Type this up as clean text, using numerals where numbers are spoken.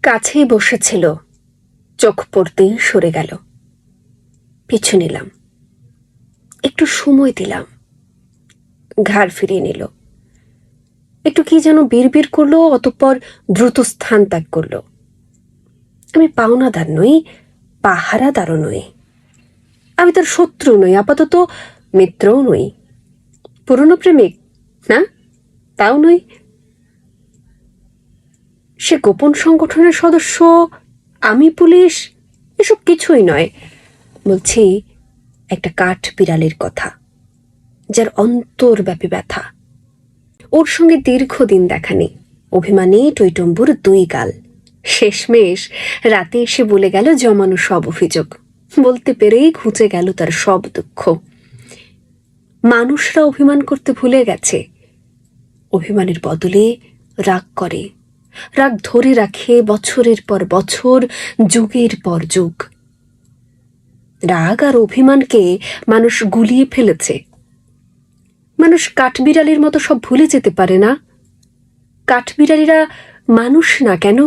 কাছেই বসেছিল, চোখ পড়তেই সরে গেল। পিছু নিলাম, একটু সময় দিলাম, ঘাড় ফিরিয়ে নিল। একটু কি যেন বিড়বিড় করলো, অতঃপর দ্রুত স্থান ত্যাগ করলো। আমি পাওনাদার নই, পাহারাদারও নই। আমি তার শত্রু নই, আপাতত মিত্রও নই, পুরনো প্রেমিক না, তাও নই। সে গোপন সংগঠনের সদস্য, আমি পুলিশ, এসব কিছুই নয়। বলছি একটা কাঠ বিড়ালের কথা, যার অন্তর্ব্যাপী ব্যথা। ওর সঙ্গে দীর্ঘদিন দেখা নেই, অভিমানী টইটম্বুর দুই গাল। শেষমেশ রাতে এসে বলে গেল জমানো সব অভিযোগ। বলতে পেরেই ঘুচে গেল তার সব দুঃখ। মানুষরা অভিমান করতে ভুলে গেছে, অভিমানের বদলে রাগ করে, রাগ ধরে রাখে বছরের পর বছর, যুগের পর যুগ। রাগ আর অভিমানকে মানুষ গুলিয়ে ফেলেছে। মানুষ কাঠবিড়ালির মতো সব ভুলে যেতে পারে না। কাঠবিড়ালিরা মানুষ না কেন?